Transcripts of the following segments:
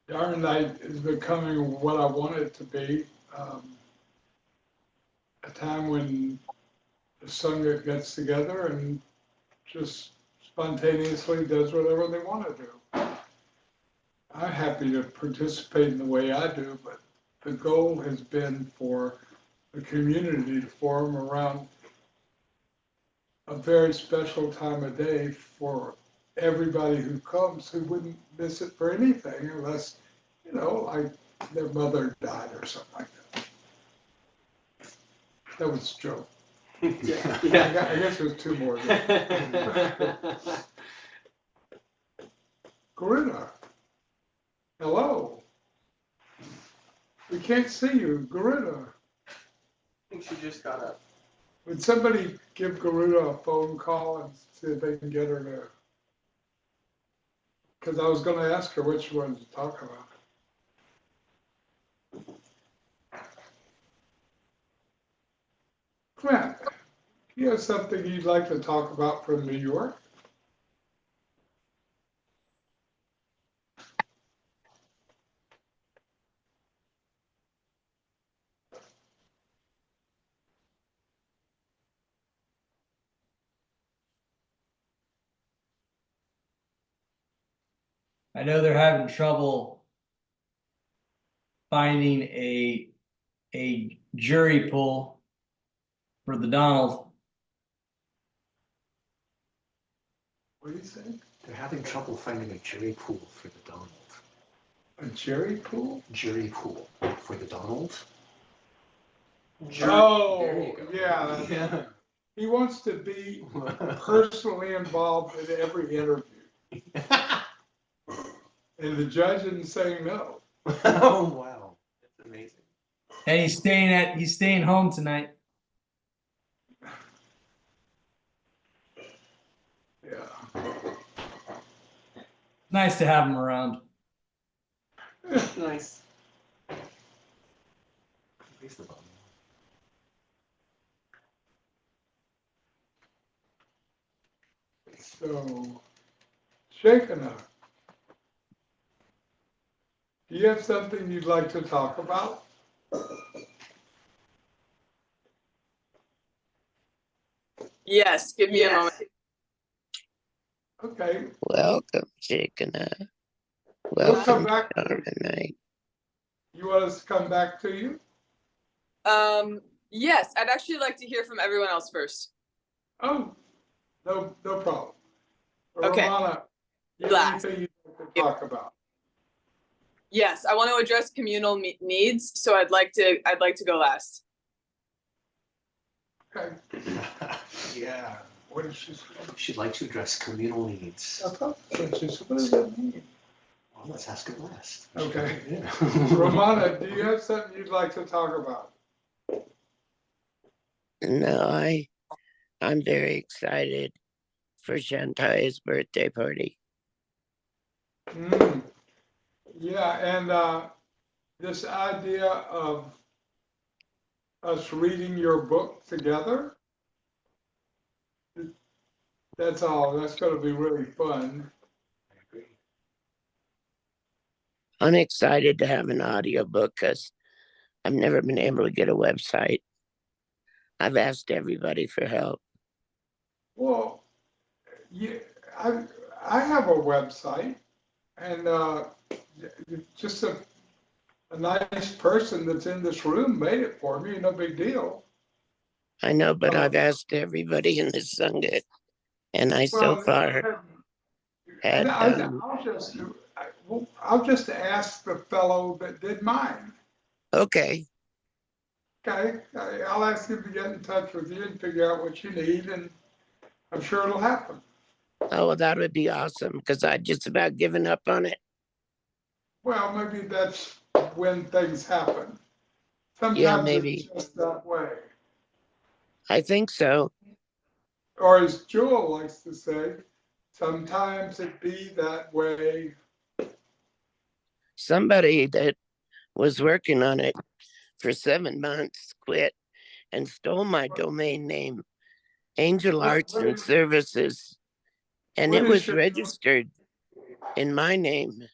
Dharma Night is becoming what I want it to be. A time when the Sangha gets together and just spontaneously does whatever they want to do. I'm happy to participate in the way I do, but the goal has been for the community to form around a very special time of day for everybody who comes who wouldn't miss it for anything unless, like their mother died or something like that. That was a joke. Yeah. I guess there's two more. Garuna, hello. We can't see you, Garuna. I think she just got up. Would somebody give Garuda a phone call and see if they can get her to? Because I was going to ask her what she wanted to talk about. Clint, you have something you'd like to talk about from New York? I know they're having trouble finding a jury pool for the Donald. What do you say? They're having trouble finding a jury pool for the Donald. A jury pool? Jury pool for the Donald? Oh, yeah. He wants to be personally involved in every interview. And the judge isn't saying no. Oh, wow. That's amazing. And he's staying home tonight. Yeah. Nice to have him around. Nice. So, Shekinah, do you have something you'd like to talk about? Yes, give me a moment. Okay. Welcome, Shekinah. We'll come Welcome back. to Dharma Night. You want us to come back to you? Yes, I'd actually like to hear from everyone else first. Oh, no problem. Okay. Ramana, you have anything you'd like to talk about? Yes, I want to address communal needs, so I'd like to go last. Okay. Yeah. What did she say? She'd like to address communal needs. I thought what does that mean? Well, let's ask her last. Okay. Yeah. Ramana, do you have something you'd like to talk about? No, I'm very excited for Shantai's birthday party. Yeah, and this idea of us reading your book together, that's all. That's going to be really fun. I agree. I'm excited to have an audiobook because I've never been able to get a website. I've asked everybody for help. Well, yeah, I have a website, and just a nice person that's in this room made it for me. No big deal. I know, but I've asked everybody in the Sangha, and I so far had. I'll just ask the fellow that did mine. Okay. Okay, I'll ask him to get in touch with you and figure out what you need, and I'm sure it'll happen. Oh, well, that would be awesome because I'd just about given up on it. Well, maybe that's when things happen. Sometimes Yeah, maybe. it's just that way. I think so. Or as Jewel likes to say, sometimes it be that way. Somebody that was working on it for 7 months quit and stole my domain name, Angel Arts and Services. And What it is was your- registered in my name.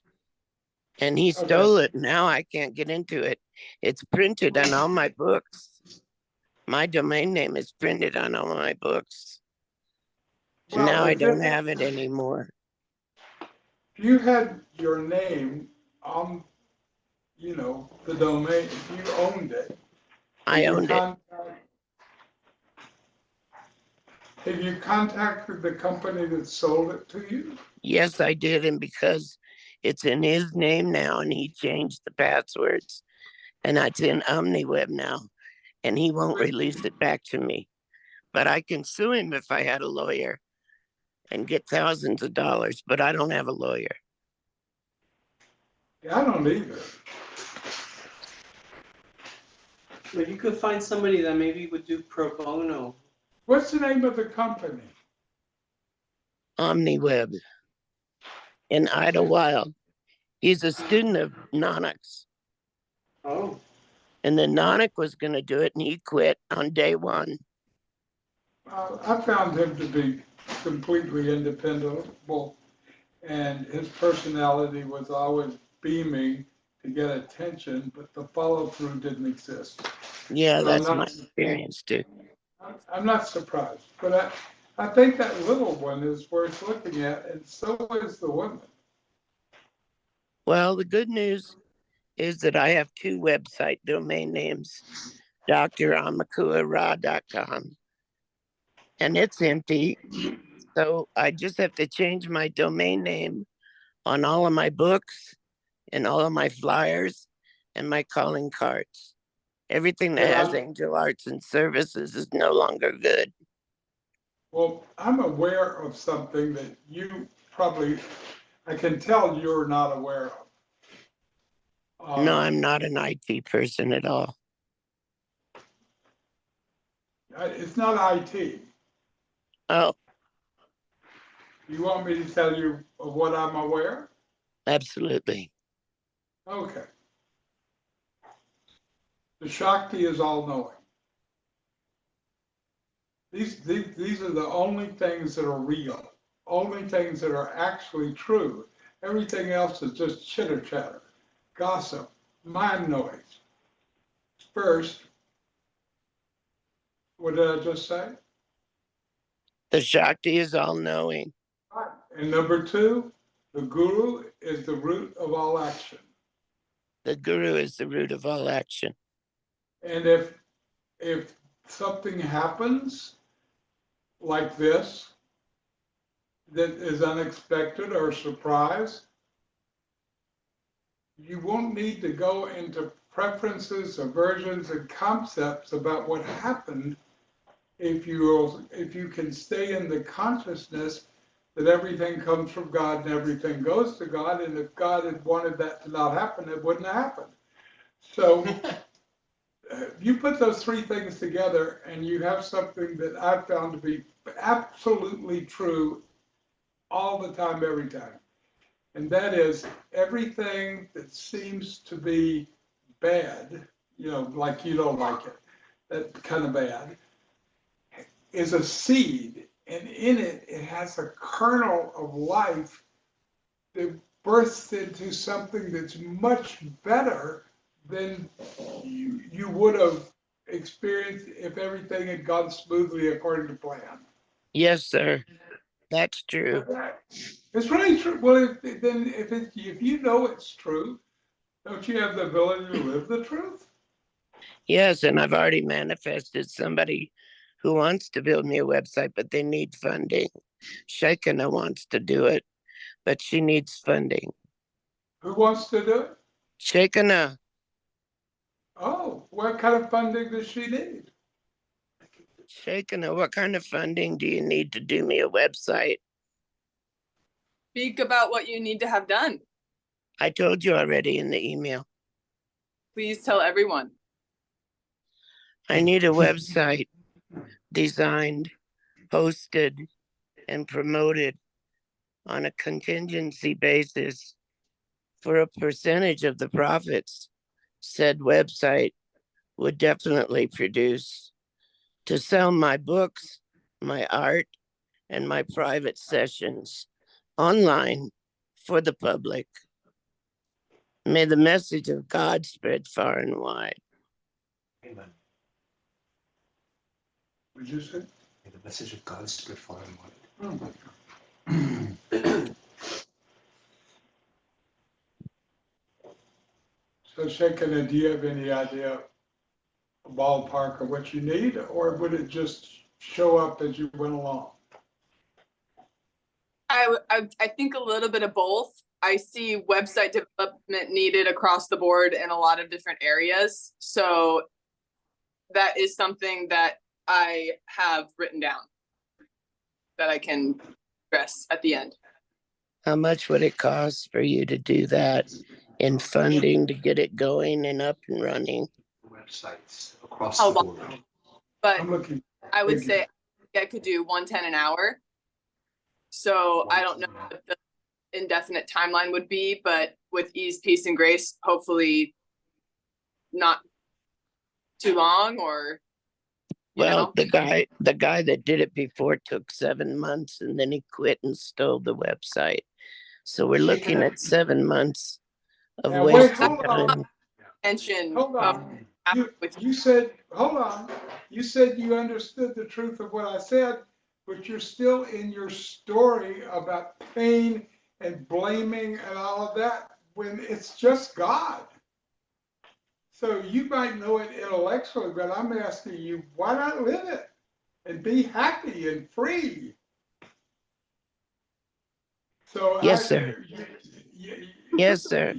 And he Okay. stole it. Now I can't get into it. It's printed on all my books. My domain name is printed on all my books. And Well, now I if don't have it anymore. If you had your name on, you know, the domain, if you owned it. I have you owned it. Have you contacted the company that sold it to you? Yes, I did. And because it's in his name now and he changed the passwords and it's in OmniWeb now and he won't release it back to me. But I can sue him if I had a lawyer and get thousands of dollars, but I don't have a lawyer. Yeah, I don't either. But you could find somebody that maybe would do pro bono. What's the name of the company? OmniWeb in Idlewild. He's a student of Nonix. Oh, And then Nonick was going to do it and he quit on day one. I found him to be completely independent, and his personality was always beaming to get attention, but the follow through didn't exist. Yeah, So that's my experience too. I'm not surprised, but I think that little one is worth looking at, and so is the woman. Well, the good news is that I have two website domain names, dramakuara.com, and it's empty. So I just have to change my domain name on all of my books and all of my flyers and my calling cards. Everything that has Angel Arts and Services is no longer good. Well, I'm aware of something that you probably, I can tell you're not aware of. No, I'm not an IT person at all. It's not IT. Oh, You want me to tell you of what I'm aware? absolutely. Okay. The Shakti is all knowing. These are the only things that are real, only things that are actually true. Everything else is just chitter chatter, gossip, mind noise. First, what did I just say? The Shakti is all knowing. And number two, the guru is the root of all action. The guru is the root of all action. And if something happens like this that is unexpected or a surprise, you won't need to go into preferences, aversions, and concepts about what happened if you can stay in the consciousness that everything comes from God and everything goes to God, and if God had wanted that to not happen, it wouldn't have happened. So you put those three things together and you have something that I've found to be absolutely true all the time, every time. And that is everything that seems to be bad, like you don't like it, that kind of bad, is a seed. And in it, it has a kernel of life that bursts into something that's much better than you would have experienced if everything had gone smoothly according to plan. Yes, sir. That's true. It's really true. Well, if you know it's true, don't you have the ability to live the truth? Yes, and I've already manifested somebody who wants to build me a website, but they need funding. Shekinah wants to do it, but she needs funding. Who wants to do it? Shekinah, Oh, what kind of funding does she need? Shekinah, what kind of funding do you need to do me a website? Speak about what you need to have done. I told you already in the email. Please tell everyone. I need a website designed, hosted, and promoted on a contingency basis for a percentage of the profits said website would definitely produce to sell my books, my art, and my private sessions online for the public. May the message of God spread far and wide. Amen. Would you say? May the message of God spread far and wide. Oh my God. So Shekinah, do you have any idea, a ballpark of what you need, or would it just show up as you went along? I think a little bit of both. I see website development needed across the board in a lot of different areas. So that is something that I have written down that I can address at the end. How much would it cost for you to do that in funding to get it going and up and running? Websites across How the long? board. But I'm looking, I would thank you. say I could do 110 an hour. So I don't know what the indefinite timeline would be, but with ease, peace, and grace, hopefully not too long, or you Well, know. the guy that did it before took 7 months and then he quit and stole the website. So we're looking at 7 months of Now, wait, wasted hold on. time. Tension Hold of on. with You said, hold on, you said you understood the truth of what I said, but you're still in your story about pain and blaming and all of that, when it's just God. So you might know it intellectually, but I'm asking you, why not live it and be happy and free? So Yes, sir. Yes, sir.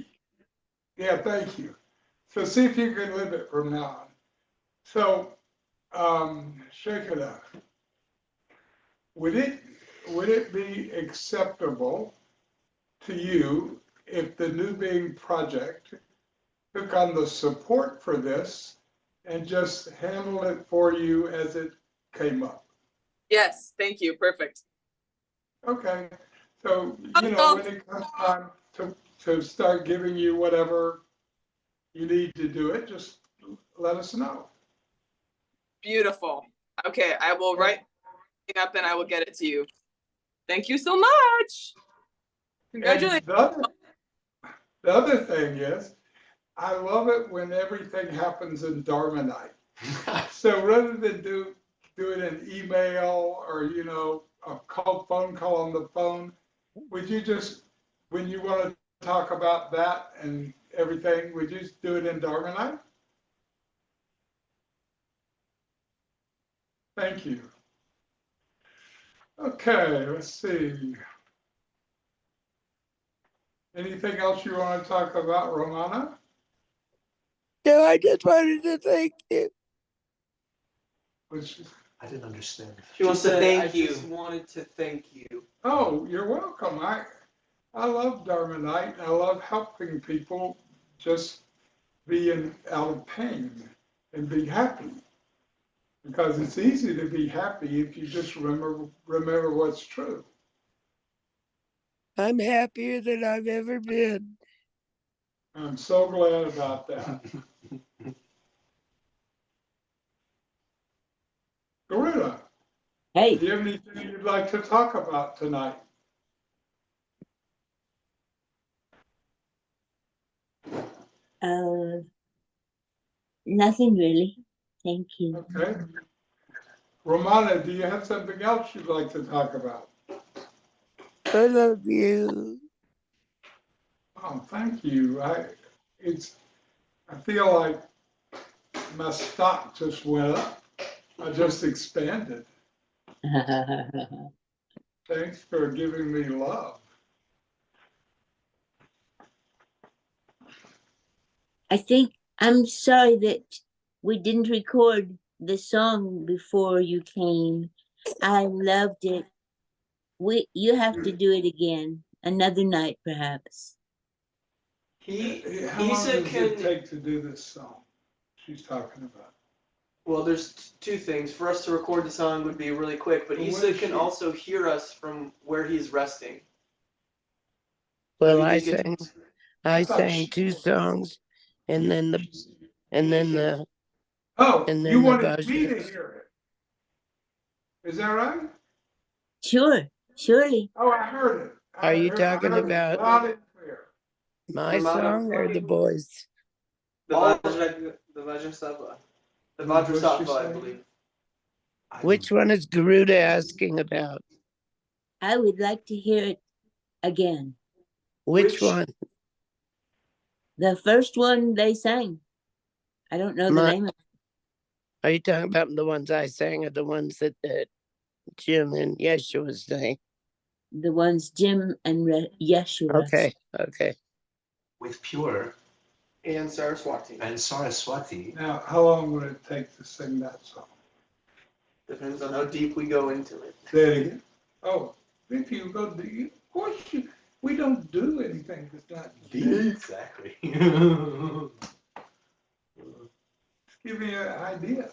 Yeah, thank you. So see if you can live it from now on. So, shake it up. Would it be acceptable to you if the New Being Project took on the support for this and just handled it for you as it came up? yes, thank you, perfect. Okay, so, when it comes time to start giving you whatever you need to do it, just let us know. Beautiful. Okay, I will write it up and I will get it to you. Thank you so much. Congratulations. And the other thing is, I love it when everything happens in Dharma Night. So rather than do it in email or, a phone call on the phone, would you just, when you want to talk about that and everything, would you just do it in Dharma Night? Thank you. Okay, let's see. Anything else you want to talk about, Romana? No, I just wanted to thank you. Which, I didn't understand. She wants to said, thank "I you. just wanted to thank you." oh, you're welcome. I love Dharma Night. I love helping people just be out of pain and be happy. Because it's easy to be happy if you just remember what's true. I'm happier than I've ever been. I'm so glad about that. Gorilla, Hey, do you have anything you'd like to talk about tonight? nothing really. Thank you. Okay. Romana, do you have something else you'd like to talk about? I love you. Oh, thank you. I feel like my stock just went up. I just expanded. Thanks for giving me love. I think I'm sorry that we didn't record the song before you came. I loved it. You have to do it again, another night perhaps. How He long said does it can, take to do this song she's talking about? well, there's two things. For us to record the song would be really quick, but Well, Issa what is can she- also hear us from where he's resting. Well, So I he can get sang to- I thought sang she- 2 songs and then the Oh, and you then the wanted me to bhajan. hear it. Is that right? Sure, surely. Oh, I heard it. Are you talking I heard it about- loud and clear. My Ramada song or the boys? The Vajrasattva. The Vajrasattva, I believe. Which one is Garuda asking about? I would like to hear it again. Which one? The first one they sang. I don't know the My- name of Are you talking about the ones I sang or the ones that Jim and Yeshua sang? the ones Jim and Yeshua. Okay. With Pure And Saraswati. and Saraswati. Now, how long would it take to sing that song? Depends on how deep we go into it. Say it again. Oh, if you go deep, of course we don't do anything that's not deep. Exactly. Give me an idea.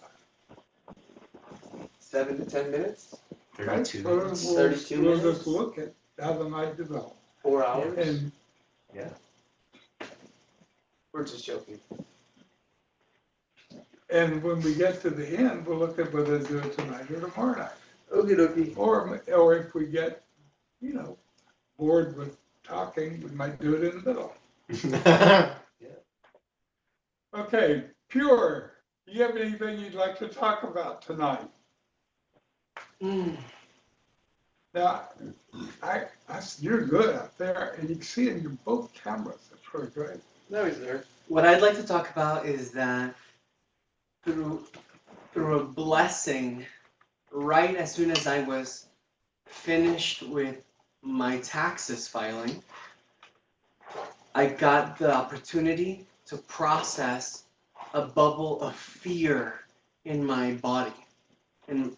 7 to 10 minutes, 32 Well, minutes. 32 We'll minutes. just look at how the night develops. 4 hours. And Yeah. We're just joking. And when we get to the end, we'll look at whether to do it tonight or tomorrow night. Okie dokie. Or if we get, bored with talking, we might do it in the middle. Okay, Pure, do you have anything you'd like to talk about tonight? Now, you're good up there, and you can see in your both cameras. That's really great. No, he's there. What I'd like to talk about is that through a blessing, right as soon as I was finished with my taxes filing, I got the opportunity to process a bubble of fear in my body, in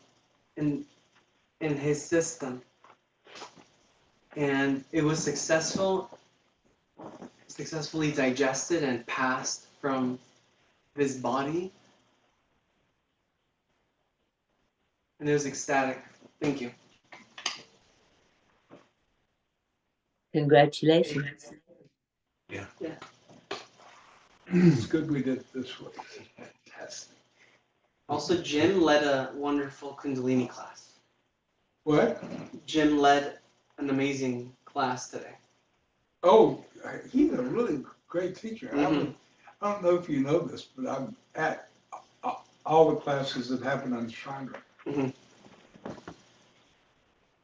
his system. And it was successfully digested and passed from this body. And it was ecstatic. Thank you. Congratulations. It's good we did it this way. Fantastic. Also, Jim led a wonderful Kundalini class. What? Jim led an amazing class today. Oh, he's a really great teacher. Mhm. I don't know if you know this, but I'm at all the classes that happen on Chandra. Mhm.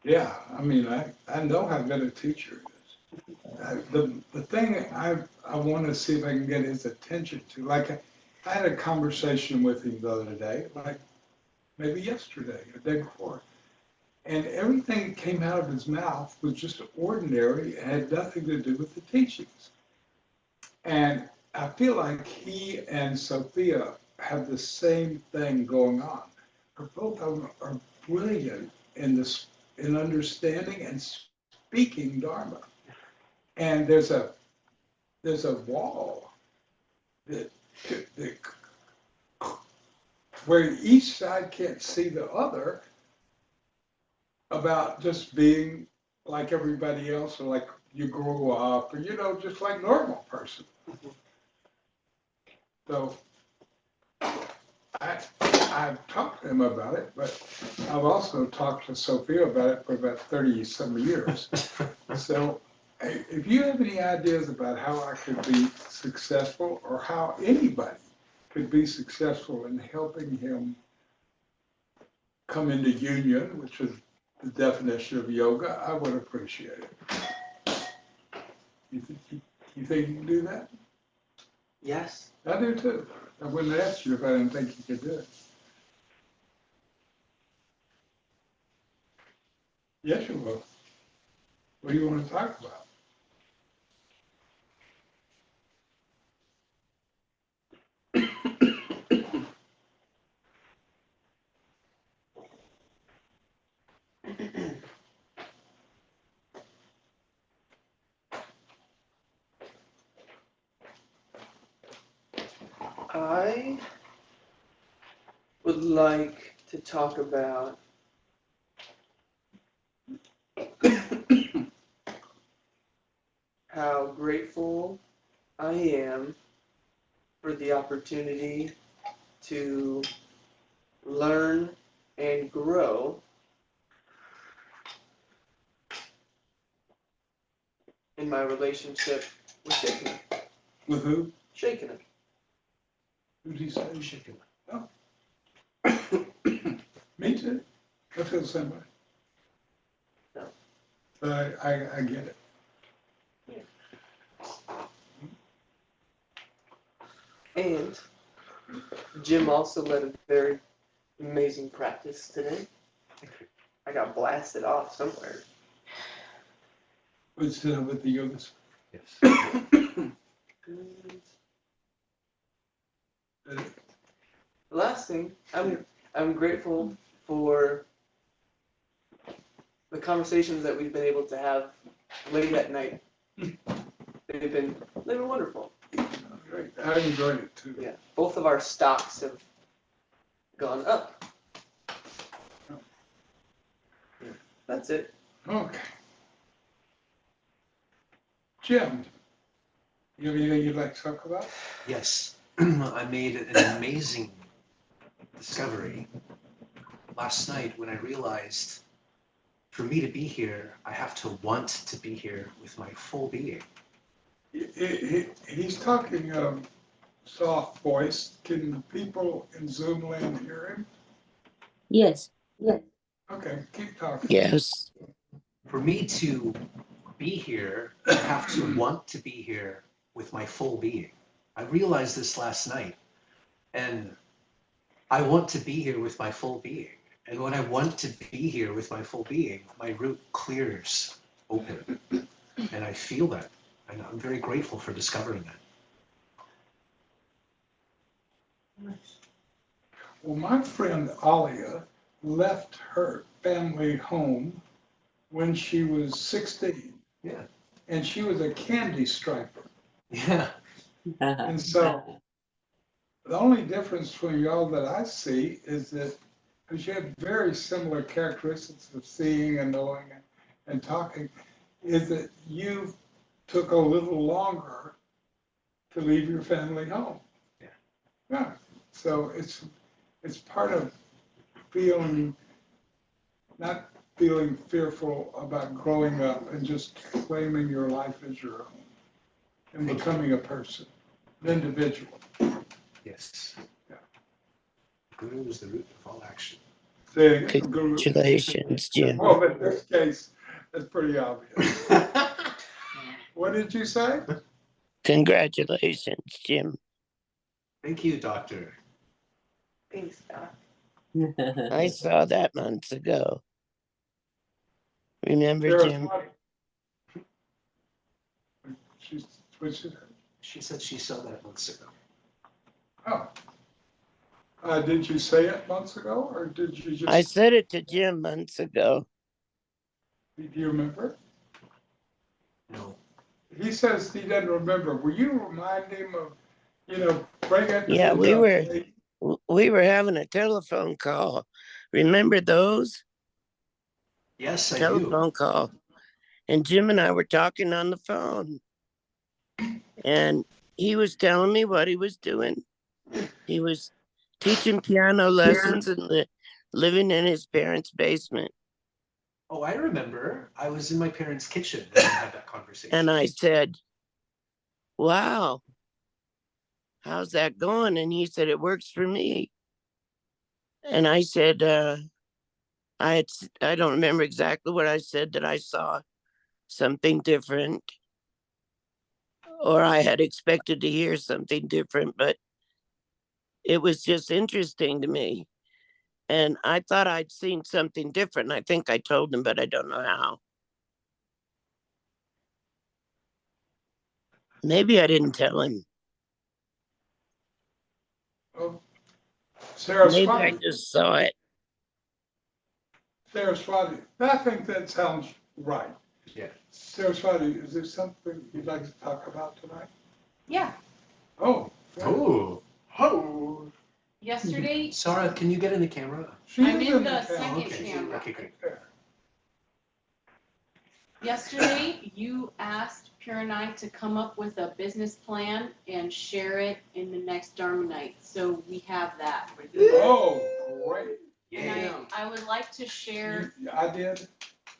Yeah, I mean, I know how good a teacher is. The thing I want to see if I can get his attention to, like I had a conversation with him the other day, like maybe yesterday, or the day before, and everything that came out of his mouth was just ordinary and had nothing to do with the teachings. And I feel like he and Sophia have the same thing going on. Both of them are brilliant in understanding and speaking Dharma. And there's a wall that where each side can't see the other about just being like everybody else, or like you grow up, or just like normal person. So I've talked to him about it, but I've also talked to Sophia about it for about 30 some years. So if you have any ideas about how I could be successful, or how anybody could be successful in helping him come into union, which is the definition of yoga, I would appreciate it. You think you can do that? Yes. I do too. I wouldn't ask you if I didn't think you could do it. Yes, you will. What do you want to talk about? I would like to talk about how grateful I am for the opportunity to learn and grow in my relationship with Shekinah. With who? Shekinah. Who did he say? Shekinah. Me too. I feel the same way. No. But I get it. And Jim also led a very amazing practice today. I got blasted off somewhere. What's with the yogas? Yes. The last thing, I'm grateful for the conversations that we've been able to have late at night. They've been wonderful. Great. I enjoyed it too. Yeah, both of our stocks have gone up. Yeah, that's it. Okay. Jim, you have anything you'd like to talk about? Yes. I made an amazing discovery last night when I realized for me to be here, I have to want to be here with my full being. He's talking soft voice. Can the people in Zoom land hear him? Yes. Yes. Okay, keep talking. Yes. For me to be here, I have to want to be here with my full being. I realized this last night, and I want to be here with my full being. And when I want to be here with my full being, my root clears open. And I feel that. And I'm very grateful for discovering that. Well, my friend Alia left her family home when she was 16, Yeah. and she was a candy striper. Yeah. And so the only difference between y'all that I see is that because you have very similar characteristics of seeing and knowing and talking, is that you took a little longer to leave your family home. Yeah. Yeah. So it's part of feeling, not feeling fearful about growing up and just claiming your life as your own and becoming a person, an individual. Yes. Yeah. Guru is the root of all action. Say it again. Congratulations, Jim. Well, in this case, it's pretty obvious. What did you say? Congratulations, Jim. Thank you, Doctor. Thanks, Doc. I saw that months ago. Remember, Sarah's Jim? body. She's switched it. She said she saw that months ago. Oh. Did you say it months ago, or did you just? I said it to Jim months ago. Do you remember? No. He says he doesn't remember. Will you remind him of, bring it to Yeah, his we were having a telephone call. Remember those? Yes, I do. Telephone call. And Jim and I were talking on the phone. And he was telling me what he was doing. He was teaching piano lessons and living in his parents' basement. Oh, I remember. I was in my parents' kitchen when we had that conversation. And I said, wow, how's that going? And he said, it works for me. And I said, I don't remember exactly what I said, that I saw something different, or I had expected to hear something different, but it was just interesting to me. And I thought I'd seen something different. I think I told him, but I don't know how. Maybe I didn't tell him. Oh, Maybe I Saraswati. just saw it. Saraswati. I think that sounds right. Yeah. Saraswati, is there something you'd like to talk about tonight? Yeah, Oh. Oh. Oh. yesterday, Sarah, can you get in the camera? She's I'm in the town. second Okay. camera. Okay, great. yesterday you asked Pure and I to come up with a business plan and share it in the next Dharma night. So we have that. Oh, great. And Yeah. I would like to share, I did.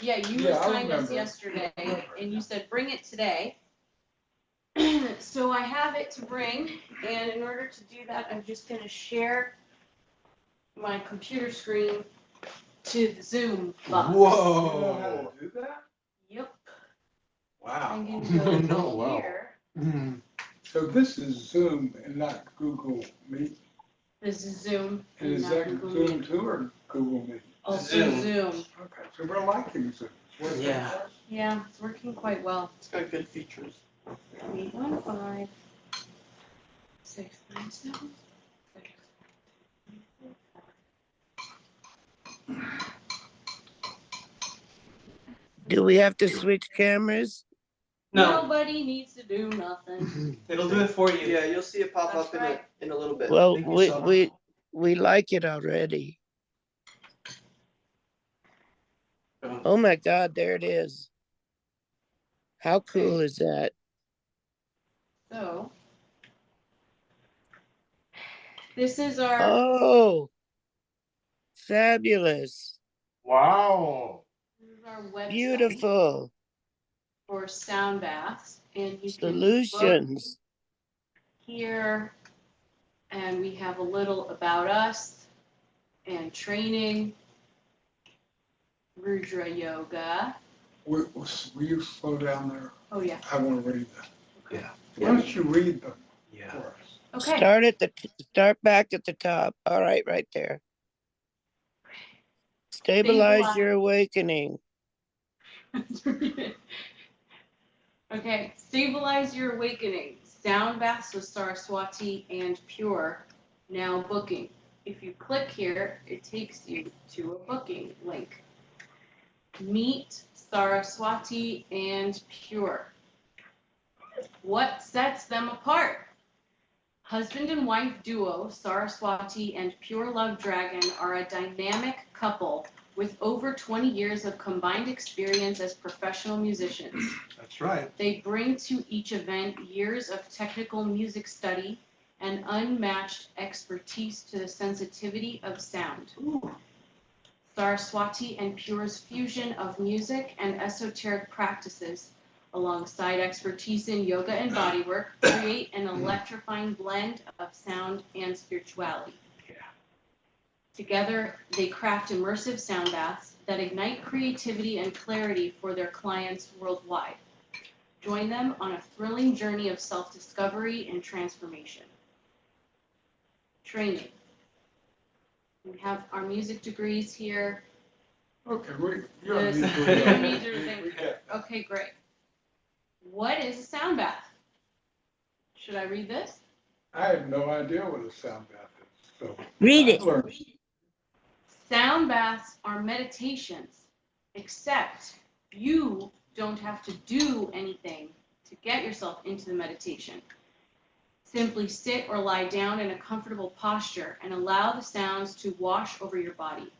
Yeah, you Yeah, I assigned us remember. yesterday, and you said, bring it today. So I have it to bring, and in order to do that, I'm just gonna share my computer screen to the Zoom box. You know how to do that? Yep, Wow. I'm gonna go Oh, wow. here. Mhm. So this is Zoom and not Google Meet. This is Zoom And and is not that Google Zoom Meet. too or Google Meet? Also Zoom. Zoom. Okay, so we're liking Zoom. It's working Yeah. for us. Yeah, it's working quite well. It's got good features. 815 697. Do we have to switch cameras? No, Nobody needs to do nothing. it'll do it for you. Yeah, you'll see it pop That's up right. in a little bit. Well, Thank you, Summer. we like it already. Oh my God, there it is. How cool is that? So, this is our Oh, fabulous. Wow. website Beautiful. for sound baths, and you can book Solutions. here, and we have a little about us and training, Rudra Yoga. Will you slow down there? Oh yeah. I want to read that. Yeah. Why don't you read them Yeah. for us? Okay. Start back at the top. All right, right there. Stabilize your awakening. Okay, stabilize your awakening. Sound baths with Saraswati and Pure, now booking. If you click here, it takes you to a booking link. Meet Saraswati and Pure. What sets them apart? Husband and wife duo Saraswati and Pure Love Dragon are a dynamic couple with over 20 years of combined experience as professional musicians. That's right. They bring to each event years of technical music study and unmatched expertise to the sensitivity of sound. Saraswati and Pure's fusion of music and esoteric practices, alongside expertise in yoga and bodywork, create an electrifying blend of sound and spirituality. Together, they craft immersive sound baths that ignite creativity and clarity for their clients worldwide. Join them on a thrilling journey of self-discovery and transformation. Training. We have our music degrees here. Okay, you don't This- need to you read don't that. need to read We get that. Okay, great. What is a sound bath? Should I read this? I have no idea what a sound bath is, so. Read I've it. learned. Sound baths are meditations, except you don't have to do anything to get yourself into the meditation. Simply sit or lie down in a comfortable posture and allow the sounds to wash over your body.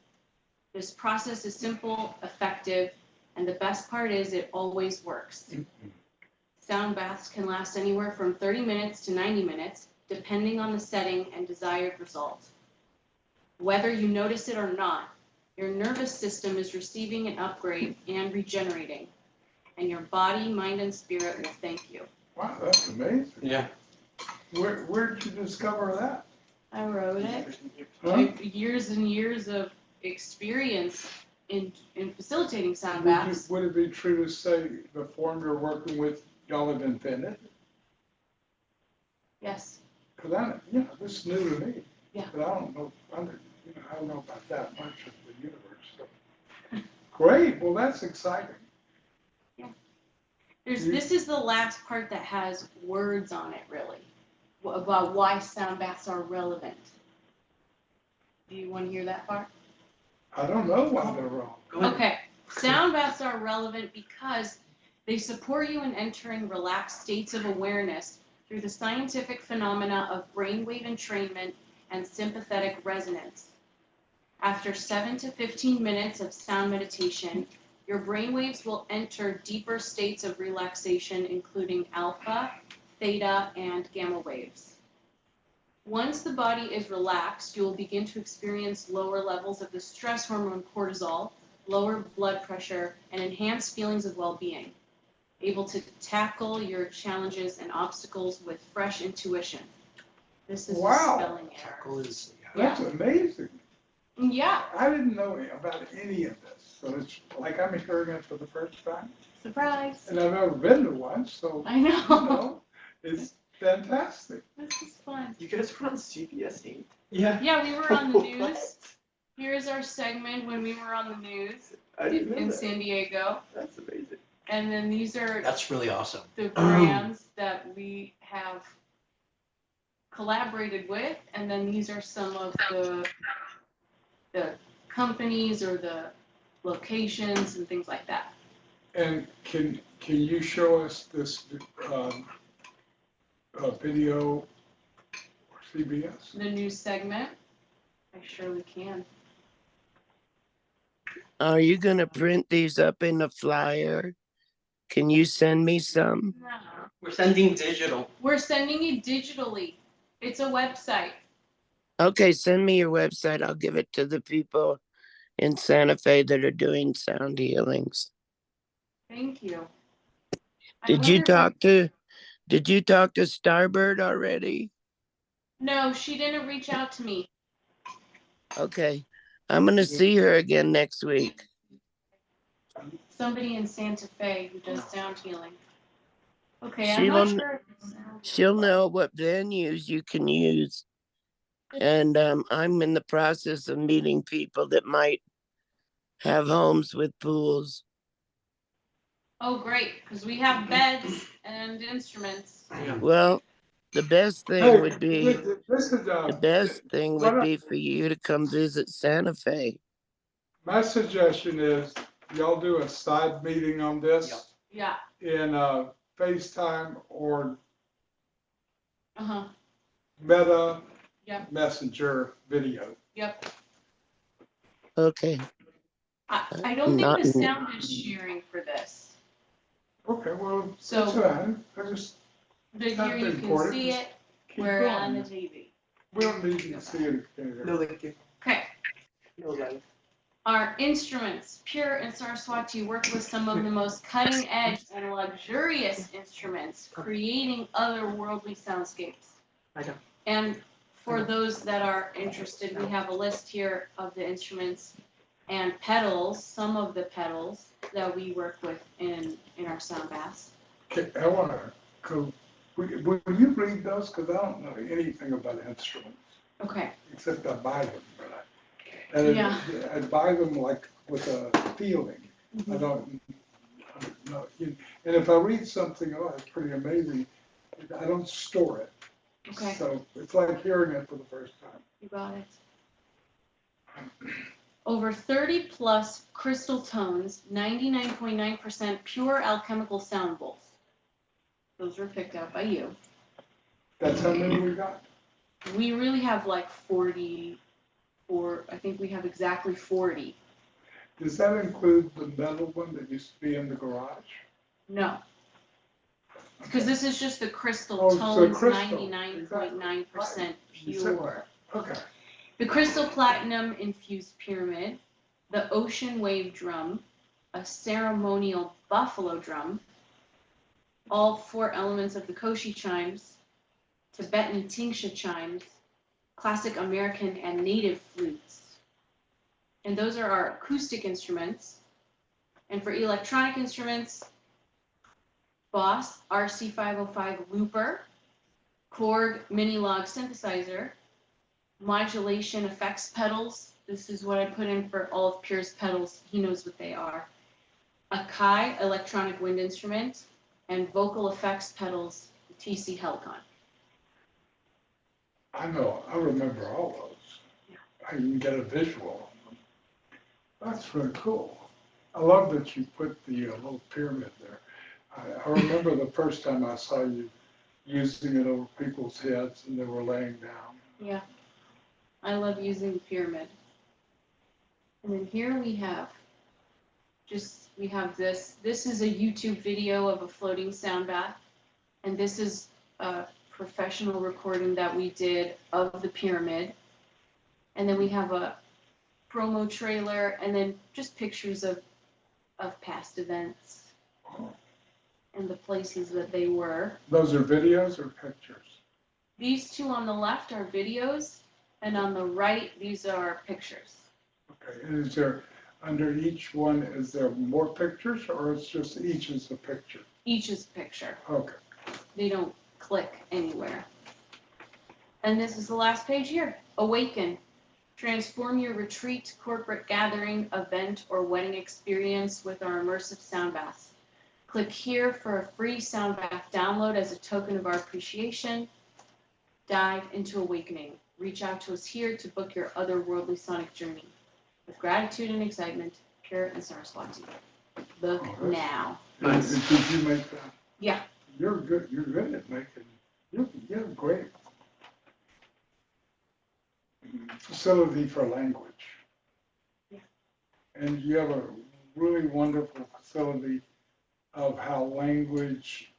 This process is simple, effective, and the best part is it always works. Sound baths can last anywhere from 30 minutes to 90 minutes, depending on the setting and desired result. Whether you notice it or not, your nervous system is receiving an upgrade and regenerating, and your body, mind, and spirit will thank you. Wow, that's amazing. Yeah. Where'd you discover that? I wrote it. Huh? Years and years of experience in facilitating sound Would baths. it be true to say the form you're working with, y'all have invented? Yes. Because this is new to me. Yeah. But I don't know about that much of the universe. So. Great, well, that's exciting. This is the last part that has words on it, really, about why sound baths are relevant. Do you want to hear that part? I don't know why they're wrong. Okay, sound baths are relevant because they support you in entering relaxed states of awareness through the scientific phenomena of brainwave entrainment and sympathetic resonance. After 7 to 15 minutes of sound meditation, your brainwaves will enter deeper states of relaxation, including alpha, theta, and gamma waves. Once the body is relaxed, you will begin to experience lower levels of the stress hormone cortisol, lower blood pressure, and enhance feelings of well-being. Able to tackle your challenges and obstacles with fresh intuition. This is Wow. a spelling error. Tackle is, That's amazing. Yeah, I didn't know about any of this, so it's like I'm hearing it for the first time. surprise. And I've never been to one, so, I you know. know, it's fantastic. This is fun. You guys were on CBS 8? Yeah. Yeah, we were on the What? news. Here's our segment when we were on the news I didn't know in that. San Diego. That's amazing. And then these are that's really awesome. the brands that we have collaborated with, and then these are some of the companies or the locations and things like that. And can you show us this video for CBS? The news segment, I surely can. Are you gonna print these up in a flyer? Can you send me some? No. We're sending digital. We're sending it digitally. It's a website. Okay, send me your website. I'll give it to the people in Santa Fe that are doing sound healings. Thank you. I Did you wonder if did you talk to Starbird already? No, she didn't reach out to me. Okay. I'm gonna see her again next week. Somebody in Santa Fe who does sound healing. Okay, I'm She not will- sure. She'll know what venues you can use. And I'm in the process of meeting people that might have homes with pools. Oh, great, because we have beds and instruments. Well, the best Hey, thing would be this is the best thing what would I- be for you to come visit Santa Fe. my suggestion is y'all do a side meeting on this Yeah, in FaceTime or uh-huh, Meta Yep. Messenger video. yep. Okay. I don't think Not- the sound is sharing for this. Okay, well, So- that's all right. I just But Not here you can important, see just it, keep we're on the going. TV. We don't need to see it here. No, thank you. Okay, No life. our instruments, Pure and Saraswati work with some of the most cutting edge and luxurious instruments, creating otherworldly soundscapes. I know. And for those that are interested, we have a list here of the instruments and pedals, some of the pedals that we work with in our sound baths. Okay, I want to go, will you read those? Because I don't know anything about instruments, Okay, except I buy them. And Yeah. I buy them like with a feeling. I Mhm. don't know. And if I read something, oh, it's pretty amazing, I don't store it. okay, So it's like hearing it for the first time. you got it. Over 30 plus crystal tones, 99.9% pure alchemical sound bowls. Those were picked out by you. That's how many we got? We really have like 40, or I think we have exactly 40. Does that include the metal one that used to be in the garage? No. Because this is just the crystal Oh, so tones, crystal, 99.9% You said pure. Okay. The crystal platinum infused pyramid, the ocean wave drum, a ceremonial buffalo drum, all 4 elements of the Koshi chimes, Tibetan Tingsha chimes, classic American and native flutes. And those are our acoustic instruments. And for electronic instruments, Boss RC505 looper, Korg mini log synthesizer, modulation effects pedals. This is what I put in for all of Pure's pedals. He knows what they are. A Kai electronic wind instrument, and vocal effects pedals, TC Helicon. I know, I remember all those. I can get a visual of them. That's really cool. I love that you put the little pyramid there. I remember the first time I saw you using it over people's heads and they were laying down. Yeah, I love using the pyramid. And then here we have this. This is a YouTube video of a floating sound bath. And this is a professional recording that we did of the pyramid. And then we have a promo trailer, and then just pictures of past events and the places that they were. Those are videos or pictures? These two on the left are videos, and on the right, these are pictures. Okay, and is there, under each one, is there more pictures or it's just each is a picture? Each is a picture. Okay. They don't click anywhere. And this is the last page here. Awaken. Transform your retreat, corporate gathering, event, or wedding experience with our immersive sound baths. Click here for a free sound bath download as a token of our appreciation. Dive into awakening. Reach out to us here to book your otherworldly sonic journey. With gratitude and excitement, Pure and Saraswati. Book now. Nice. Did you make that? Yeah. You're good at making, you're great. Facility for language. Yeah. And you have a really wonderful facility of how language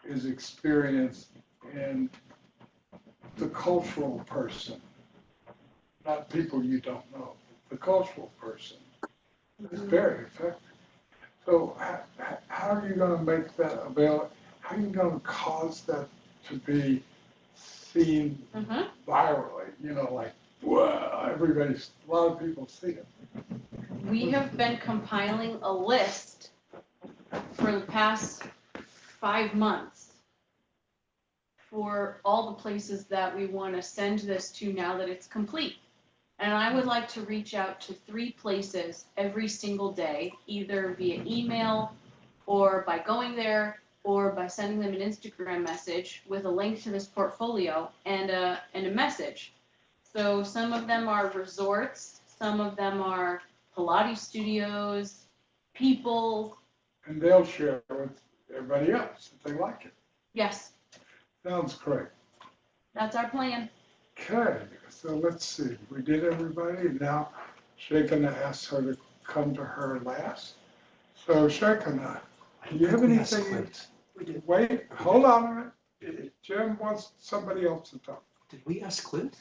is experienced in the cultural person, not people you don't know, the cultural person. It's very effective. So how are you going to make that available? How are you going to cause that to be seen virally? You know, like, wow, a lot of people see it. We have been compiling a list for the past 5 months for all the places that we want to send this to now that it's complete. And I would like to reach out to 3 places every single day, either via email or by going there or by sending them an Instagram message with a link to this portfolio and a message. So some of them are resorts, some of them are Pilates studios, people. And they'll share with everybody else if they like it. Yes, Sounds great. that's our plan. Okay, so let's see. We did everybody. Now Shekinah asked her to come to her last. So Shekinah, do you have anything? Wait, hold on a minute. Jim wants somebody else to talk. Did we ask Clint?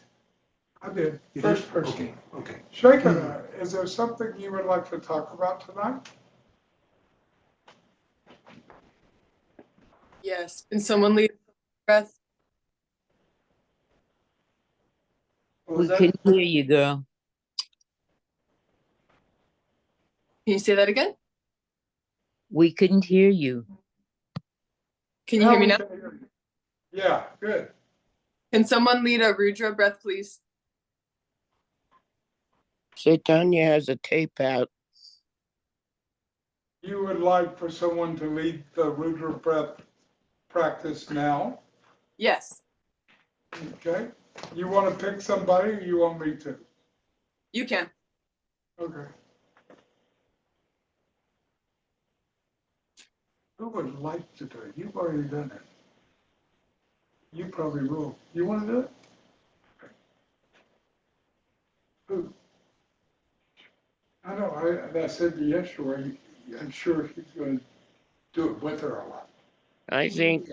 I did. You First did? person. Okay. Shekinah, is there something you would like to talk about tonight? Yes. Can someone lead breath? What We was couldn't that? hear you, girl. Can you say that again? We couldn't hear you. Can you hear me we now? can hear you. Yeah, good. Can someone lead a Rudra breath, please? Chaitanya has a tape out. You would like for someone to lead the Rudra breath practice now? Yes. Okay. You want to pick somebody or you want me to? You can. Okay. Who would like to do it? You've already done it. You probably will. You want to do it? Okay. Who? I know, I said to Yeshua, I'm sure he's going to do it with her a lot. I think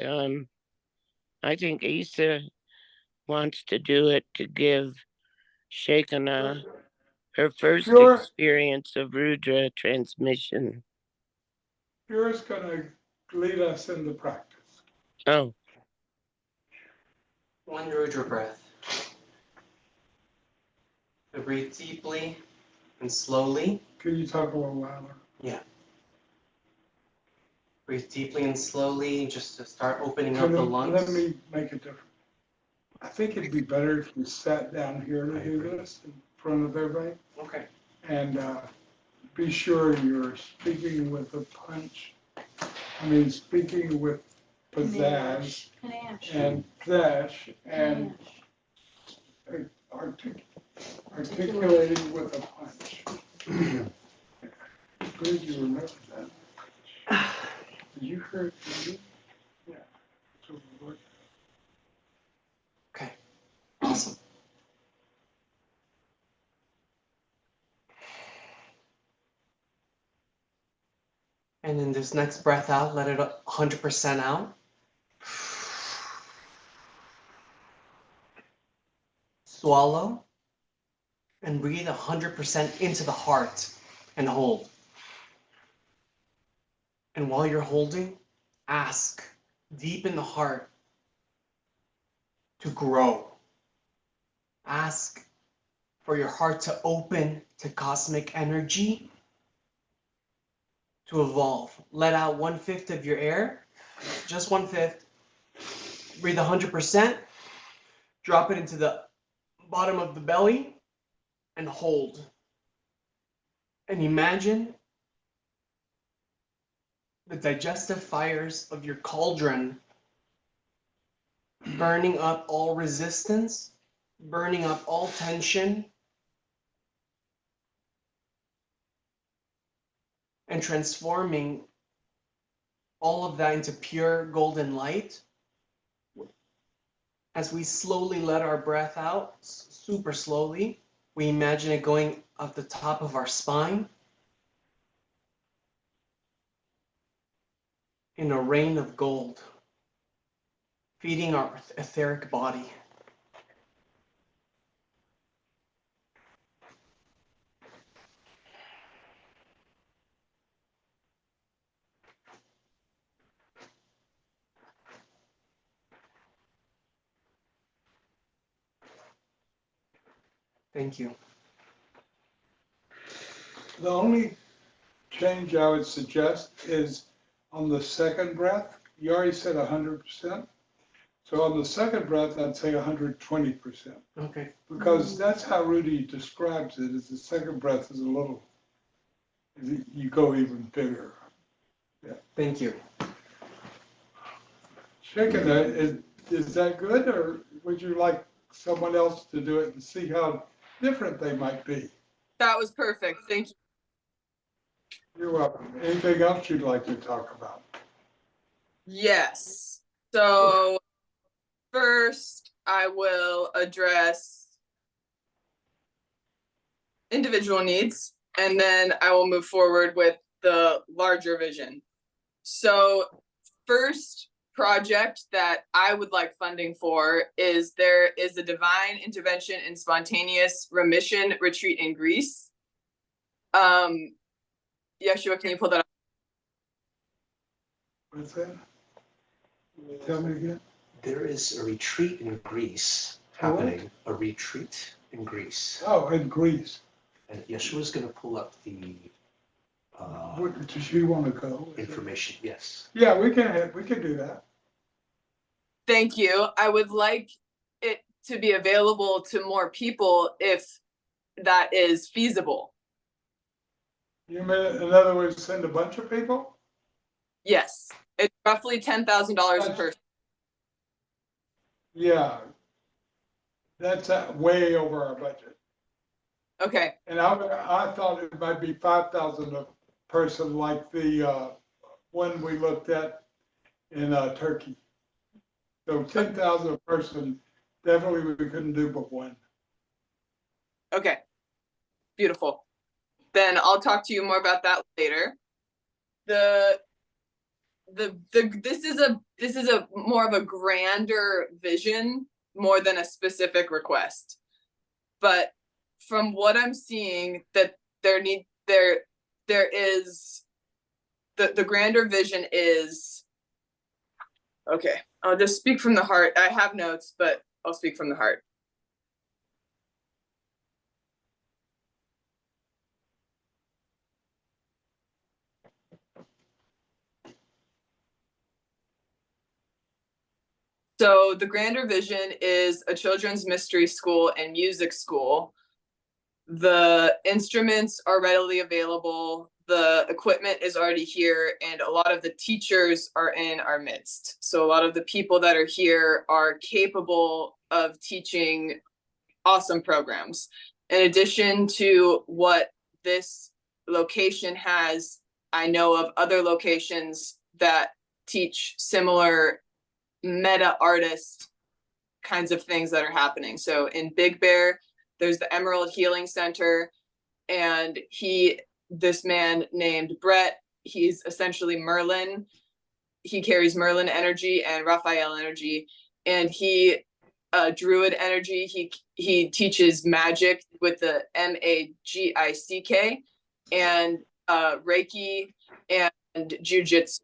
Issa wants to do it to give Shekinah her first Pure, experience of Rudra transmission. Pure's going to lead us in the practice. Oh, One Rudra breath. So breathe deeply and slowly. Can you talk a little louder? Yeah. Breathe deeply and slowly just to start opening up the lungs. Let me make it different. I think it'd be better if you sat down here to do this in front of everybody. Okay. And be sure you're speaking with a punch. I mean, speaking with pizzazz Panache. and flash and articulating with a punch. Good, you remember that. Did you hear it? Yeah. So, Okay. Awesome. And then this next breath out, let it 100% out. Swallow. And breathe 100% into the heart and hold. And while you're holding, ask deep in the heart to grow. Ask for your heart to open to cosmic energy, to evolve. Let out 1/5 of your air, just 1/5. Breathe 100%. Drop it into the bottom of the belly and hold. And imagine the digestive fires of your cauldron burning up all resistance, burning up all tension, and transforming all of that into pure golden light. As we slowly let our breath out, super slowly, we imagine it going up the top of our spine in a rain of gold, feeding our etheric body. Thank you. The only change I would suggest is on the second breath. You already said 100%. So on the second breath, I'd say 120%. Okay. Because that's how Rudy describes it, is the second breath is a little, you go even bigger. Thank you. Shekinah, is that good, or would you like someone else to do it and see how different they might be? That was perfect. Thank you. You're welcome. Anything else you'd like to talk about? Yes. So first, I will address individual needs, and then I will move forward with the larger vision. So first project that I would like funding for is there is a divine intervention and spontaneous remission retreat in Greece. Yeshua, can you pull that up? What's that? Tell me again. There is a retreat in Greece happening. A retreat in Greece. Oh, in Greece. And Yeshua's going to pull up the Does she want to go? information. Yes. Yeah, we can do that. Thank you. I would like it to be available to more people if that is feasible. You mean, in other words, send a bunch of people? Yes, it's roughly $10,000 a person. Yeah. That's way over our budget. Okay, And I thought it might be 5,000 a person, like the one we looked at in Turkey. So 10,000 a person, definitely we couldn't do but one. okay, beautiful. Then I'll talk to you more about that later. This is a more of a grander vision more than a specific request. But from what I'm seeing, that there is the grander vision is, okay, I'll just speak from the heart. I have notes, but I'll speak from the heart. So the grander vision is a children's mystery school and music school. The instruments are readily available. The equipment is already here, and a lot of the teachers are in our midst. So a lot of the people that are here are capable of teaching awesome programs. In addition to what this location has, I know of other locations that teach similar meta artist kinds of things that are happening. So in Big Bear, there's the Emerald Healing Center, and this man named Brett, he's essentially Merlin. He carries Merlin energy and Raphael energy, and he druid energy. He teaches magic with the MAGICK, and Reiki and jujitsu.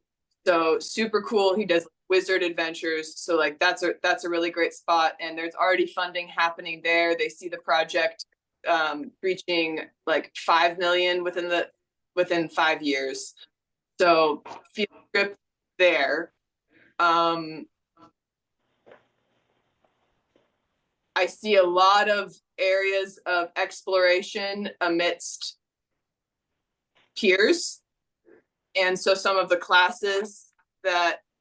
So super cool. He does wizard adventures. So like that's a really great spot. And there's already funding happening there. They see the project reaching like 5 million within 5 years. So field trip there. I see a lot of areas of exploration amidst peers. And so some of the classes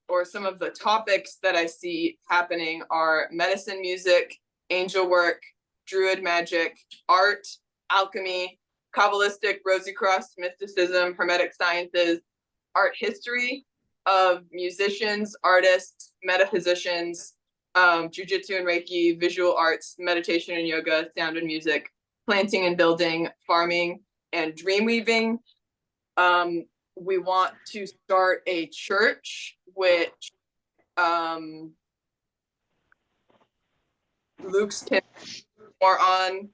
or some of the topics that I see happening are medicine, music, angel work, druid magic, art, alchemy, Kabbalistic, Rosicrucian, mysticism, Hermetic sciences, art history of musicians, artists, metaphysicians, jujitsu and Reiki, visual arts, meditation and yoga, sound and music, planting and building, farming, and dream weaving. We want to start a church, which Luke's more on.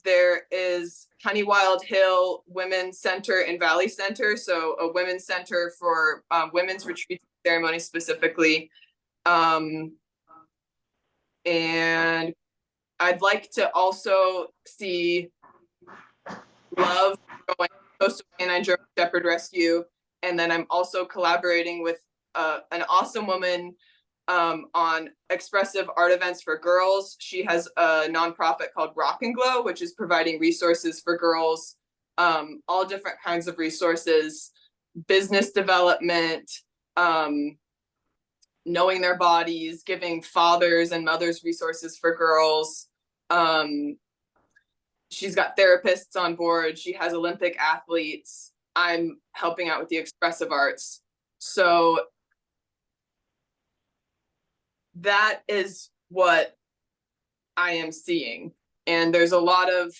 There is Honeywild Hill Women's Center and Valley Center, so a women's center for women's retreat ceremonies specifically. And I'd like to also see Love going Coastal Canine German Shepherd Rescue, and then I'm also collaborating with an awesome woman on expressive art events for girls. She has a nonprofit called Rock and Glow, which is providing resources for girls, all different kinds of resources, business development, knowing their bodies, giving fathers and mothers resources for girls. She's got therapists on board. She has Olympic athletes. I'm helping out with the expressive arts. So that is what I am seeing. And there's a lot of,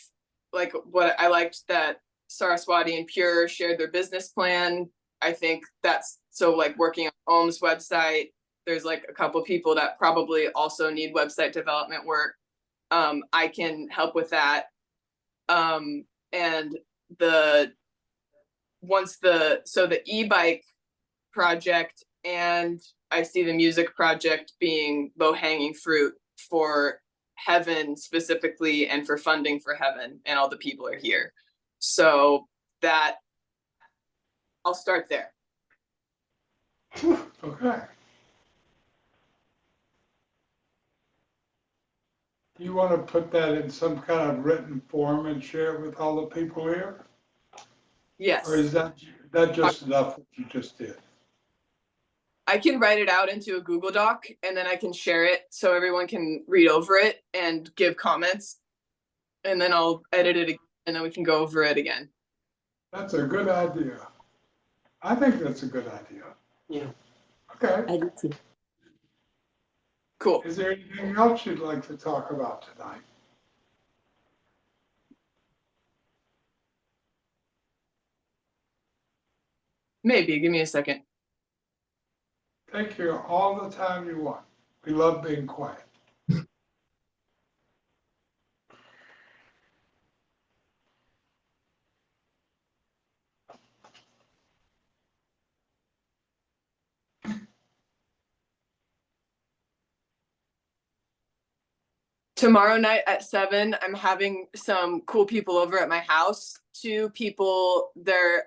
like, what I liked that Saraswati and Pure shared their business plan. I think that's, so like working on Om's website, there's like a couple people that probably also need website development work. I can help with that. And the e-bike project, and I see the music project being low-hanging fruit for heaven specifically, and for funding for heaven, and all the people are here. So that, I'll start there. Okay. Do you want to put that in some kind of written form and share it with all the people here? Yes. Or is that just enough what you just did? I can write it out into a Google Doc, and then I can share it so everyone can read over it and give comments. And then I'll edit it again, and then we can go over it again. That's a good idea. I think that's a good idea. Yeah. Okay. I do too. Cool. Is there anything else you'd like to talk about tonight? Maybe. Give me a second. Take all the time you want. We love being quiet. Tomorrow night at 7, I'm having some cool people over at my house. 2 people, they're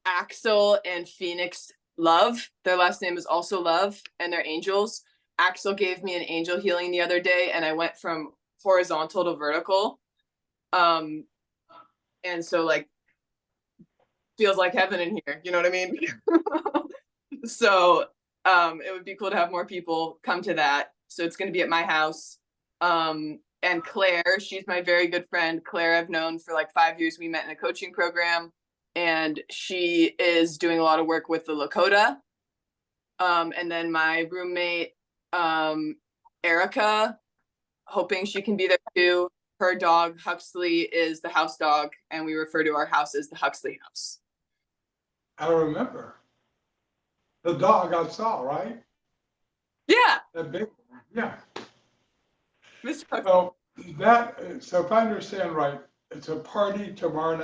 Axel and Phoenix Love. Their last name is also Love, and they're angels. Axel gave me an angel healing the other day, and I went from horizontal to vertical. And so like, feels like heaven in here, you know what I mean? So it would be cool to have more people come to that. So it's going to be at my house. And Claire, she's my very good friend. Claire, I've known for like 5 years. We met in a coaching program, and she is doing a lot of work with the Lakota. And then my roommate, Erica, hoping she can be there too. Her dog, Huxley, is the house dog, and we refer to our house as the Huxley house. I remember. The dog I saw, right? Yeah. That big one, yeah. Mr. Huck, So so if I understand right, it's a party tomorrow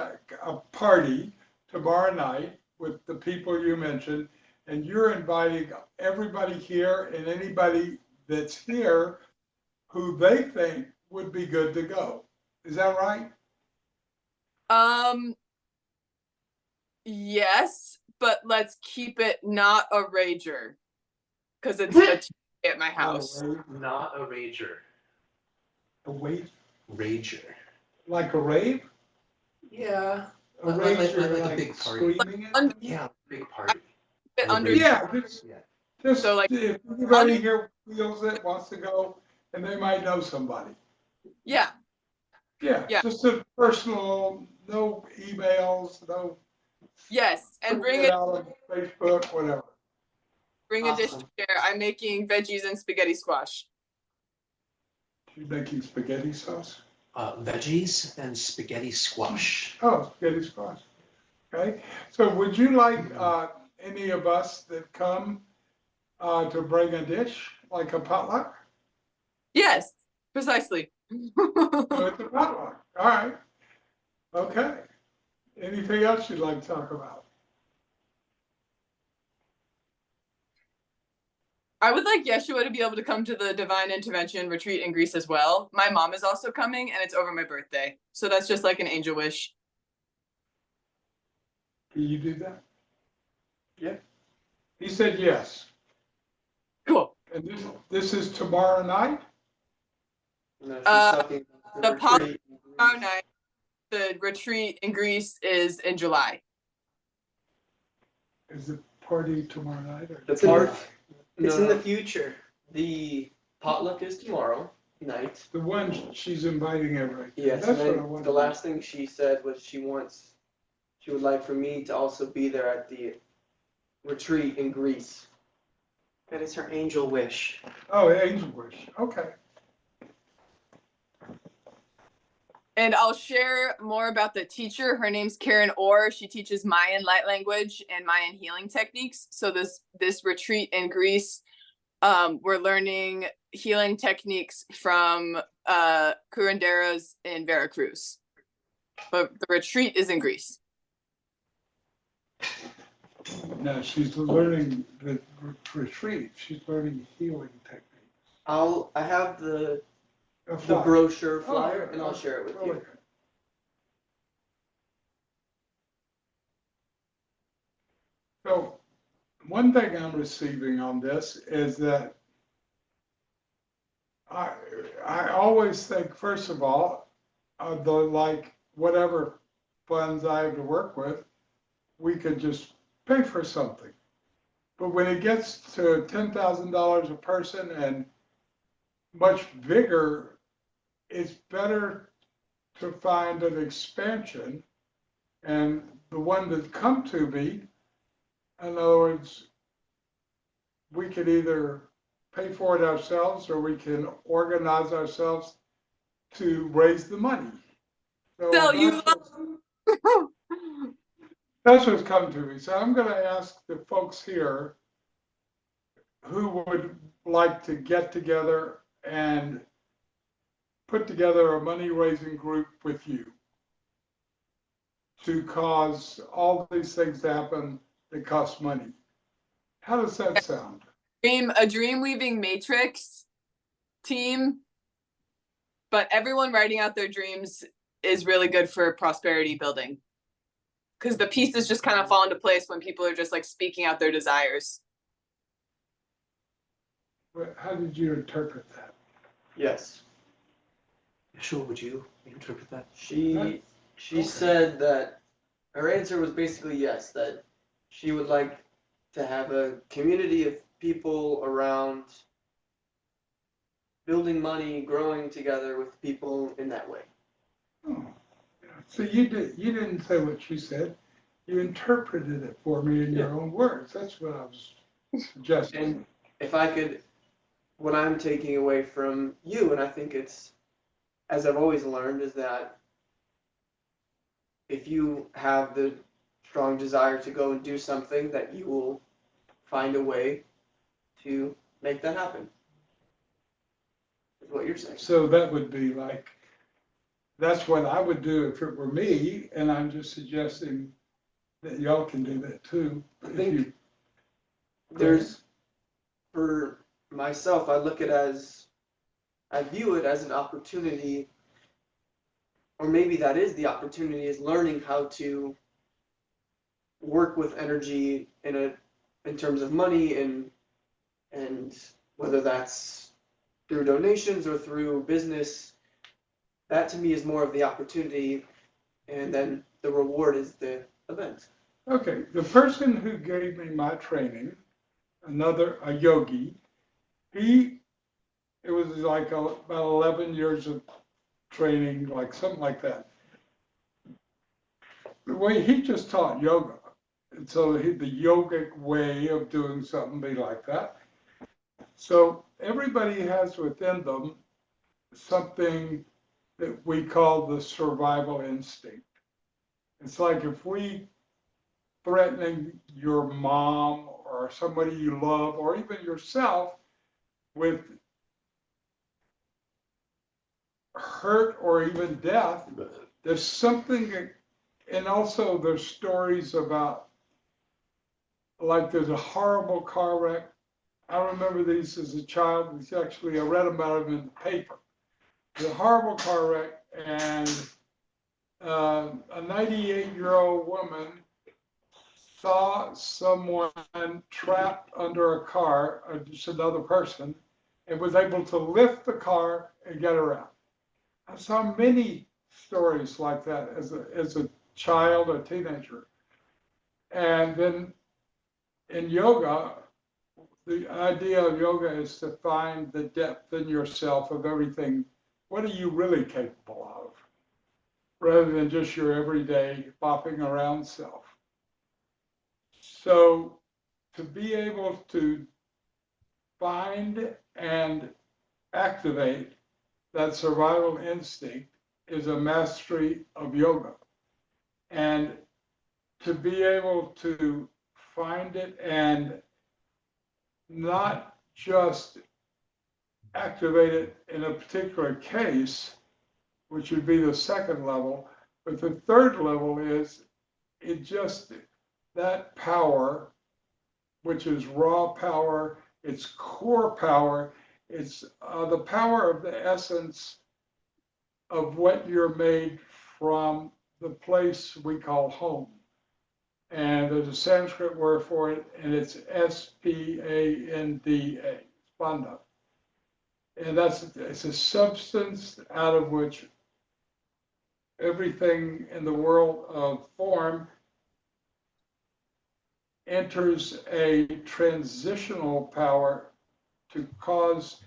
night with the people you mentioned, and you're inviting everybody here and anybody that's here who they think would be good to go. Is that right? yes, but let's keep it not a rager. Cause it's a Tuesday at my house. Not a rager. A wait, Rager. like a rave? Yeah. A Like- rave, like you're a like big party. screaming Under- at Yeah, big party. Bit A under, rager. Yeah, just So, like, if anybody under- here feels it, wants to go, and they might know somebody. yeah, Yeah, Yeah. just a personal, no emails, no. yes, and putting it out on Facebook, whatever. bring a dish to Awesome. share. I'm making veggies and spaghetti squash. You're making spaghetti sauce? Veggies and spaghetti squash. Oh, spaghetti squash. Okay, so would you like any of us that come to bring a dish, like a potluck? Yes, precisely. So it's a potluck, all right. Okay. Anything else you'd like to talk about? I would like Yeshua to be able to come to the Divine Intervention retreat in Greece as well. My mom is also coming, and it's over my birthday. So that's just like an angel wish. Can you do that? Yeah. He said yes. Cool. And this is tomorrow night? No, she's Uh, talking about the pop- retreat. Tomorrow night, the retreat in Greece is in July. Is the party tomorrow night or? The part, No, it's in the future. The potluck is tomorrow night. The one she's inviting everybody. Yes, That's and what I then wanted. the last thing she said was she would like for me to also be there at the retreat in Greece. That is her angel wish. Oh, Angel Wish, okay. And I'll share more about the teacher. Her name's Karen Orr. She teaches Mayan light language and Mayan healing techniques. So this retreat in Greece, we're learning healing techniques from curanderos in Veracruz. But the retreat is in Greece. No, she's learning the retreat, she's learning healing techniques. I have the A flyer. brochure Oh, flyer and I'll share it with really you. good. So, one thing I'm receiving on this is that I always think, first of all, like whatever funds I have to work with, we could just pay for something. But when it gets to $10,000 a person and much bigger, it's better to find an expansion. And the one that come to me, in other words, we could either pay for it ourselves or we can organize ourselves to raise the money. So Sell you that's what's come to me. So I'm going to ask the folks here who would like to get together and put together a money raising group with you to cause all these things to happen that cost money. How does that sound? a dream weaving matrix team, but everyone writing out their dreams is really good for prosperity building because the pieces just kind of fall into place when people are just like speaking out their desires. How did you interpret that? Yes. Sure, would you interpret that? She Okay. said that her answer was basically yes, that she would like to have a community of people around building money, growing together with people in that way. Oh, yeah. So you didn't say what she said. You interpreted it for me in your own words. That's what I was suggesting. And if I could, what I'm taking away from you, and I think it's, as I've always learned, is that if you have the strong desire to go and do something, that you will find a way to make that happen. is what you're saying. So that would be like, that's what I would do if it were me, and I'm just suggesting that y'all can do that too. I if think you- there's, for myself, I view it as an opportunity, or maybe that is the opportunity, is learning how to work with energy in terms of money and whether that's through donations or through business. That to me is more of the opportunity, and then the reward is the event. Okay, the person who gave me my training, a yogi, it was like about 11 years of training, like something like that. The way he just taught yoga, and so the yogic way of doing something be like that. So everybody has within them something that we call the survival instinct. It's like if we threatening your mom or somebody you love or even yourself with hurt or even death, there's something, and also there's stories about, like there's a horrible car wreck. I remember these as a child. It's actually, I read about them in the paper. There's a horrible car wreck, and a 98-year-old woman saw someone trapped under a car, or just another person, and was able to lift the car and get her out. I saw many stories like that as a child or teenager. And then in yoga, the idea of yoga is to find the depth in yourself of everything. What are you really capable of? Rather than just your everyday bopping around self. So to be able to find and activate that survival instinct is a mastery of yoga. And to be able to find it and not just activate it in a particular case, which would be the second level, but the third level is it just, that power, which is raw power, it's core power, it's the power of the essence of what you're made from, the place we call home. And there's a Sanskrit word for it, and it's Spanda, spanda. And it's a substance out of which everything in the world of form enters a transitional power to cause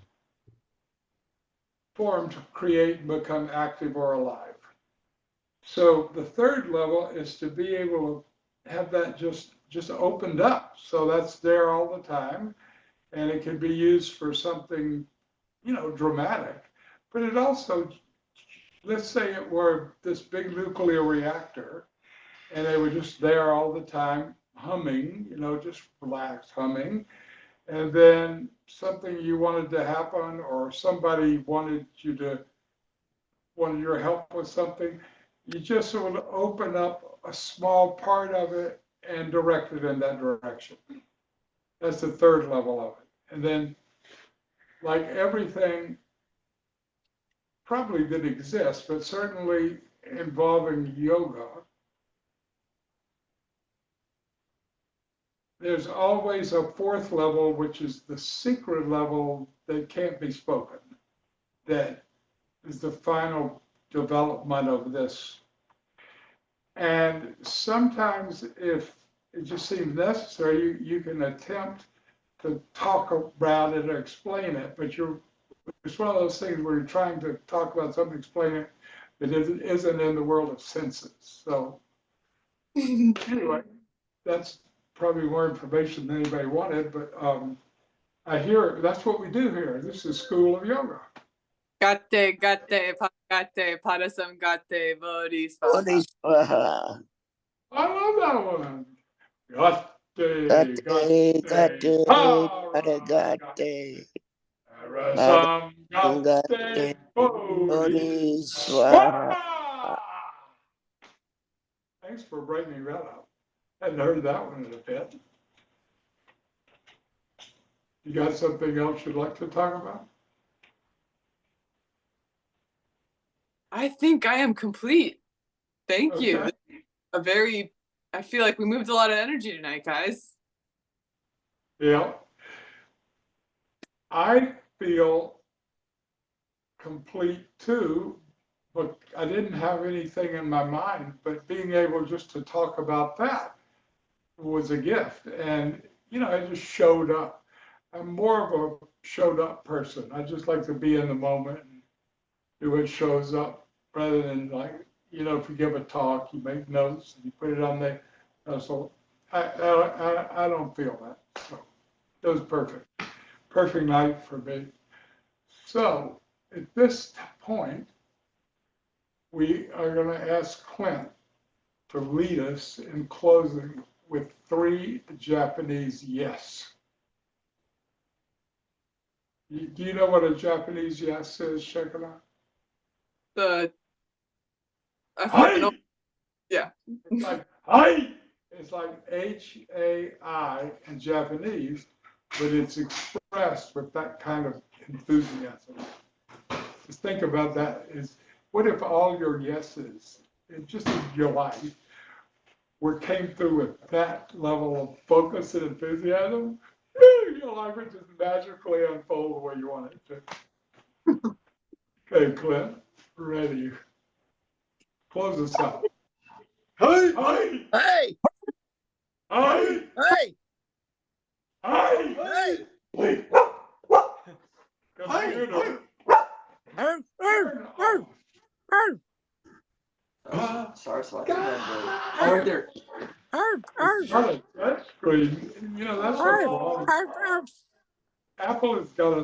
form to create and become active or alive. So the third level is to be able to have that just opened up. So that's there all the time. And it can be used for something, dramatic. But it also, let's say it were this big nuclear reactor and they were just there all the time humming, just relaxed humming. And then something you wanted to happen or somebody wanted your help with something, you just sort of open up a small part of it and direct it in that direction. That's the third level of it. And then, like everything probably that exists, but certainly involving yoga, there's always a fourth level, which is the secret level that can't be spoken, that is the final development of this. And sometimes if it just seems necessary, you can attempt to talk about it or explain it, but it's one of those things where you're trying to talk about something, explain it, that isn't in the world of senses. So anyway, that's probably more information than anybody wanted, but I hear that's what we do here. This is School of Yoga. Gatte, parasam gatte, bodhisvaha. Bodhisvaha. I love that one. Gatte, gatte, Para, gatte. Gatte Bodhiswaha. Thanks for bringing that up. Hadn't heard that one in a bit. You got something else you'd like to talk about? I think I am complete. Thank you. Okay. I feel like we moved a lot of energy tonight, guys. Yeah. I feel complete too, but I didn't have anything in my mind, but being able just to talk about that was a gift. And, I just showed up. I'm more of a showed up person. I just like to be in the moment and do what shows up rather than like, if you give a talk, you make notes and you put it on there. So I don't feel that. So it was perfect. Perfect night for me. So at this point, we are going to ask Clint to lead us in closing with 3 Japanese yes. Do you know what a Japanese yes is, Shekinah? I Hi! know. Yeah. It's like, hi! It's like H-A-I in Japanese, but it's expressed with that kind of enthusiasm. Just think about that. What if all your yeses, just in your life, came through with that level of focus and enthusiasm? Your life would just magically unfold the way you want it to. Okay, Clint, ready. Close us out. Hey! Hey! Hey! Hey! Hey! Hey! Hey! Wait. Computer. Arf, Turn arf, off. arf, Sorry, so I think Oh, right there. arf, It's arf, not a touch screen. That's what's arf, wrong. arf, arf. Apple has got a